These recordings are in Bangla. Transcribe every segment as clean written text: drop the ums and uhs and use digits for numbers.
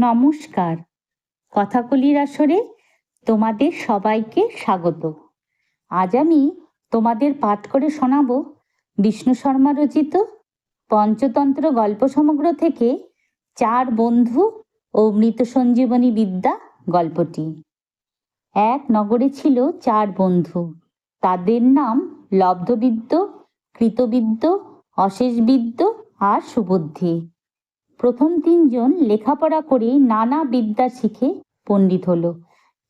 নমস্কার। কথাকলির আসরে তোমাদের সবাইকে স্বাগত। আজ আমি তোমাদের পাঠ করে শোনাব বিষ্ণু শর্মা রচিত পঞ্চতন্ত্র গল্প সমগ্র থেকে চার বন্ধু ও মৃত সঞ্জীবনী বিদ্যা গল্পটি। এক নগরে ছিল চার বন্ধু। তাদের নাম লব্ধবিদ্য, কৃতবিদ্য, অশেষবিদ্য আর সুবুদ্ধি। প্রথম তিনজন লেখাপড়া করে নানা বিদ্যা শিখে পণ্ডিত হলো,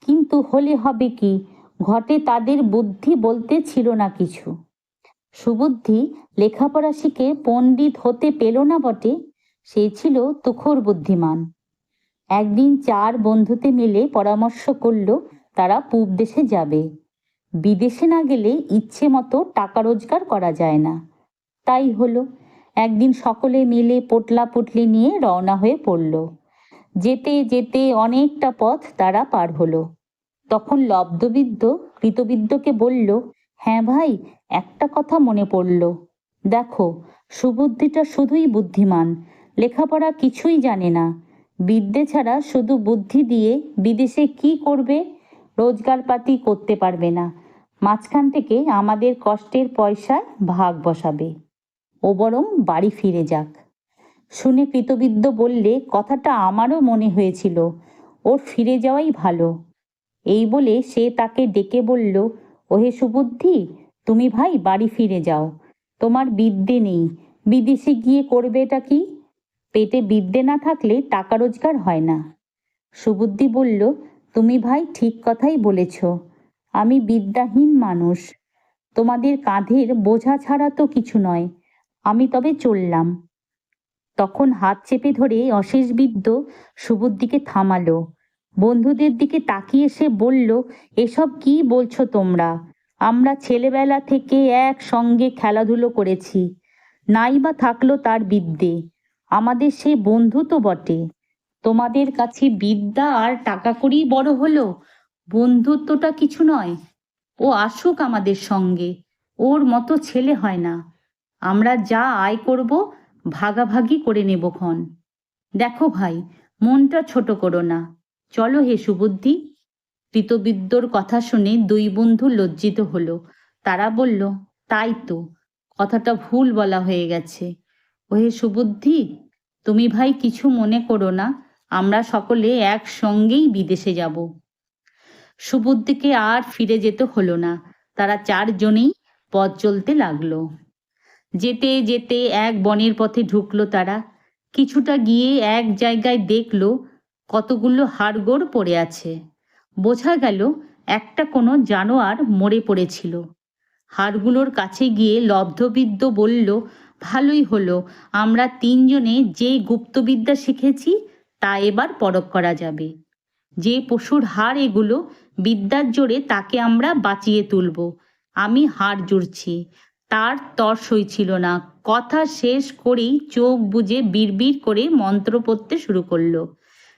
কিন্তু হলে হবে কি, ঘটে তাদের বুদ্ধি বলতে ছিল না কিছু। সুবুদ্ধি লেখাপড়া শিখে পণ্ডিত হতে পেল না বটে, সে ছিল তুখোড় বুদ্ধিমান। একদিন চার বন্ধুতে মিলে পরামর্শ করল তারা পূব দেশে যাবে। বিদেশে না গেলে ইচ্ছে মতো টাকা রোজগার করা যায় না। তাই হলো, একদিন সকলে মিলে পোটলা পুটলি নিয়ে রওনা হয়ে পড়ল। যেতে যেতে অনেকটা পথ তারা পার হলো। তখন লব্ধবিদ্য কৃতবিদ্যকে বলল, হ্যাঁ ভাই, একটা কথা মনে পড়ল। দেখো, সুবুদ্ধিটা শুধুই বুদ্ধিমান, লেখাপড়া কিছুই জানে না। বিদ্যে ছাড়া শুধু বুদ্ধি দিয়ে বিদেশে কি করবে? রোজগারপাতি করতে পারবে না। মাঝখান থেকে আমাদের কষ্টের পয়সায় ভাগ বসাবে। ও বরং বাড়ি ফিরে যাক। শুনে কৃতবিদ্য বললে, কথাটা আমারও মনে হয়েছিল, ওর ফিরে যাওয়াই ভালো। এই বলে সে তাকে ডেকে বলল, ওহে সুবুদ্ধি, তুমি ভাই বাড়ি ফিরে যাও। তোমার বিদ্যে নেই, বিদেশে গিয়ে করবেটা কি? পেটে বিদ্যে না থাকলে টাকা রোজগার হয় না। সুবুদ্ধি বলল, তুমি ভাই ঠিক কথাই বলেছ। আমি বিদ্যাহীন মানুষ, তোমাদের কাঁধের বোঝা ছাড়া তো কিছু নয়। আমি তবে চললাম। তখন হাত চেপে ধরে অশেষবিদ্য সুবুদ্ধিকে থামালো। বন্ধুদের দিকে তাকিয়ে সে বলল, এসব কি বলছো তোমরা? আমরা ছেলেবেলা থেকে একসঙ্গে খেলাধুলো করেছি, নাই বা থাকলো তার বিদ্যে। আমাদের সে বন্ধু তো বটে। তোমাদের কাছে বিদ্যা আর টাকা করেই বড় হলো, বন্ধুত্বটা কিছু নয়। ও আসুক আমাদের সঙ্গে, ওর মতো ছেলে হয় না। আমরা যা আয় করব ভাগাভাগি করে নেব ক্ষণ। দেখো ভাই, মনটা ছোট করো না, চলো হে সুবুদ্ধি। কৃতবিদ্যর কথা শুনে দুই বন্ধু লজ্জিত হলো। তারা বলল, তাই তো, কথাটা ভুল বলা হয়ে গেছে। ওহে সুবুদ্ধি, তুমি ভাই কিছু মনে করো না, আমরা সকলে একসঙ্গেই বিদেশে যাব। সুবুদ্ধিকে আর ফিরে যেতে হলো না। তারা চারজনেই পথ চলতে লাগলো। যেতে যেতে এক বনের পথে ঢুকলো তারা। কিছুটা গিয়ে এক জায়গায় দেখলো কতগুলো হাড়গোড় পড়ে আছে। বোঝা গেল একটা কোনো জানোয়ার মরে পড়েছিল। হাড়গুলোর কাছে গিয়ে লব্ধবিদ্য বলল, ভালোই হলো, আমরা তিনজনে যে গুপ্তবিদ্যা শিখেছি তা এবার পরখ করা যাবে। যে পশুর হাড় এগুলো, বিদ্যার জোরে তাকে আমরা বাঁচিয়ে তুলব। আমি হাড় জুড়ছি। তার তর সইছিল না। কথা শেষ করেই চোখ বুজে বিড়বিড় করে মন্ত্র পড়তে শুরু করলো।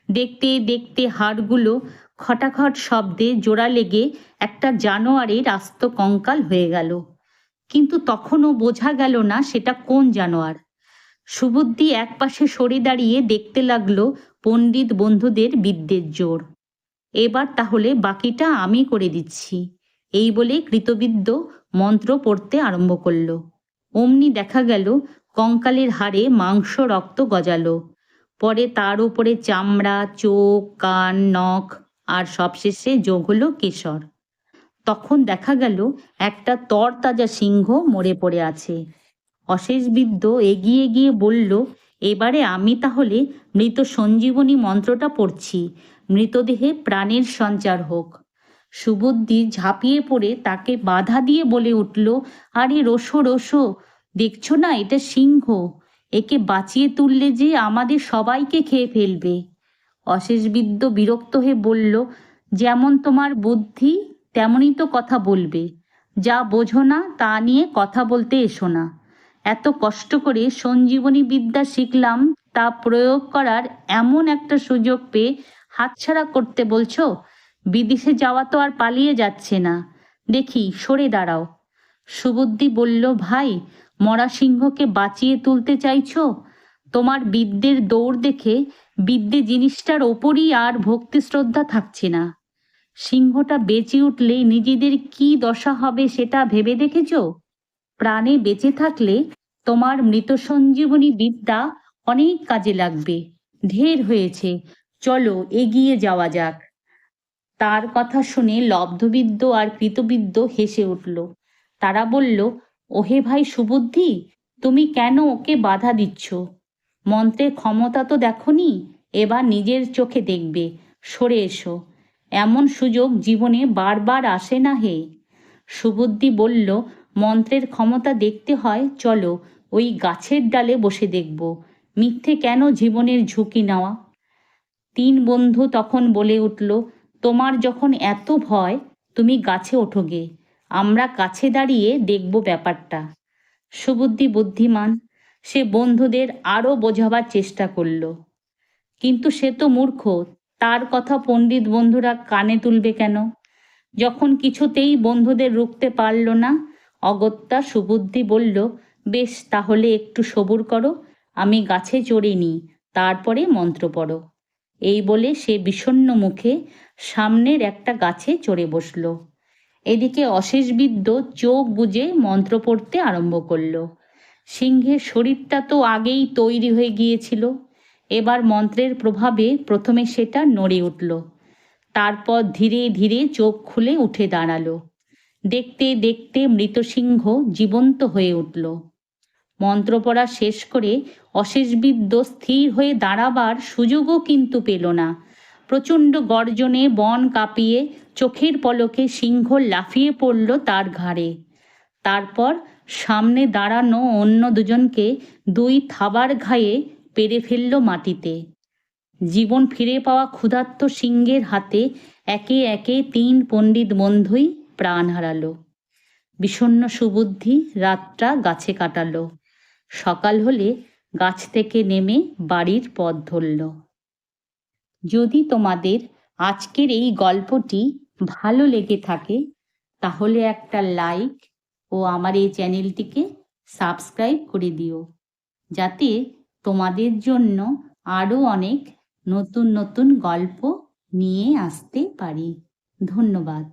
দেখতে দেখতে হাড়গুলো খটাখট শব্দে জোড়া লেগে একটা জানোয়ারের আস্ত কঙ্কাল হয়ে গেল। কিন্তু তখনও বোঝা গেল না সেটা কোন জানোয়ার। সুবুদ্ধি একপাশে সরে দাঁড়িয়ে দেখতে লাগলো পণ্ডিত বন্ধুদের বিদ্যের জোর। এবার তাহলে বাকিটা আমি করে দিচ্ছি, এই বলে কৃতবিদ্য মন্ত্র পড়তে আরম্ভ করল। অমনি দেখা গেল কঙ্কালের হাড়ে মাংস রক্ত গজালো। পরে তার উপরে চামড়া, চোখ, কান, নখ আর সবশেষে যোগ হলো কেশর। তখন দেখা গেল একটা তরতাজা সিংহ মরে পড়ে আছে। অশেষবিদ্য এগিয়ে গিয়ে বলল, এবারে আমি তাহলে মৃত সঞ্জীবনী মন্ত্রটা পড়ছি, মৃতদেহে প্রাণের সঞ্চার হোক। সুবুদ্ধি ঝাঁপিয়ে পড়ে তাকে বাধা দিয়ে বলে উঠল, আরে রোসো রোসো, দেখছো না এটা সিংহ, একে বাঁচিয়ে তুললে যে আমাদের সবাইকে খেয়ে ফেলবে। অশেষবিদ্য বিরক্ত হয়ে বলল, যেমন তোমার বুদ্ধি তেমনই তো কথা বলবে, যা বোঝো না তা নিয়ে কথা বলতে এসো না। এত কষ্ট করে সঞ্জীবনী বিদ্যা শিখলাম, তা প্রয়োগ করার এমন একটা সুযোগ পেয়ে হাতছাড়া করতে বলছো? বিদেশে যাওয়া তো আর পালিয়ে যাচ্ছে না, দেখি সরে দাঁড়াও। সুবুদ্ধি বলল, ভাই, মরা সিংহকে বাঁচিয়ে তুলতে চাইছো? তোমার বিদ্যের দৌড় দেখে বিদ্যে জিনিসটার ওপরই আর ভক্তি শ্রদ্ধা থাকছে না। সিংহটা বেঁচে উঠলে নিজেদের কি দশা হবে সেটা ভেবে দেখেছ? প্রাণে বেঁচে থাকলে তোমার মৃত সঞ্জীবনী বিদ্যা অনেক কাজে লাগবে। ঢের হয়েছে, চলো এগিয়ে যাওয়া যাক। তার কথা শুনে লব্ধবিদ্য আর কৃতবিদ্য হেসে উঠল। তারা বলল, ওহে ভাই সুবুদ্ধি, তুমি কেন ওকে বাধা দিচ্ছ? মন্ত্রের ক্ষমতা তো দেখনি, এবার নিজের চোখে দেখবে। সরে এসো, এমন সুযোগ জীবনে বারবার আসে না হে। সুবুদ্ধি বলল, মন্ত্রের ক্ষমতা দেখতে হয়, চলো ওই গাছের ডালে বসে দেখব। মিথ্যে কেন জীবনের ঝুঁকি নেওয়া? তিন বন্ধু তখন বলে উঠল, তোমার যখন এত ভয়, তুমি গাছে ওঠো গে, আমরা কাছে দাঁড়িয়ে দেখব ব্যাপারটা। সুবুদ্ধি বুদ্ধিমান, সে বন্ধুদের আরও বোঝাবার চেষ্টা করল, কিন্তু সে তো মূর্খ, তার কথা পণ্ডিত বন্ধুরা কানে তুলবে কেন? যখন কিছুতেই বন্ধুদের রুখতে পারল না, অগত্যা সুবুদ্ধি বলল, বেশ, তাহলে একটু সবুর করো, আমি গাছে চড়ে নিই, তারপরে মন্ত্র পড়ো। এই বলে সে বিষণ্ণ মুখে সামনের একটা গাছে চড়ে বসল। এদিকে অশেষবিদ্য চোখ বুজে মন্ত্র পড়তে আরম্ভ করল। সিংহের শরীরটা তো আগেই তৈরি হয়ে গিয়েছিল, এবার মন্ত্রের প্রভাবে প্রথমে সেটা নড়ে উঠল, তারপর ধীরে ধীরে চোখ খুলে উঠে দাঁড়ালো। দেখতে দেখতে মৃত সিংহ জীবন্ত হয়ে উঠল। মন্ত্র পড়া শেষ করে অশেষবিদ্য স্থির হয়ে দাঁড়াবার সুযোগও কিন্তু পেল না। প্রচণ্ড গর্জনে বন কাঁপিয়ে চোখের পলকে সিংহ লাফিয়ে পড়ল তার ঘাড়ে। তারপর সামনে দাঁড়ানো অন্য দুজনকে দুই থাবার ঘায়ে পেড়ে ফেলল মাটিতে। জীবন ফিরে পাওয়া ক্ষুধার্ত সিংহের হাতে একে একে তিন পণ্ডিত বন্ধুই প্রাণ হারালো। বিষণ্ণ সুবুদ্ধি রাতটা গাছে কাটালো। সকাল হলে গাছ থেকে নেমে বাড়ির পথ ধরল। যদি তোমাদের আজকের এই গল্পটি ভালো লেগে থাকে, তাহলে একটা লাইক ও আমার এই চ্যানেলটিকে সাবস্ক্রাইব করে দিও, যাতে তোমাদের জন্য আরও অনেক নতুন নতুন গল্প নিয়ে আসতে পারি। ধন্যবাদ।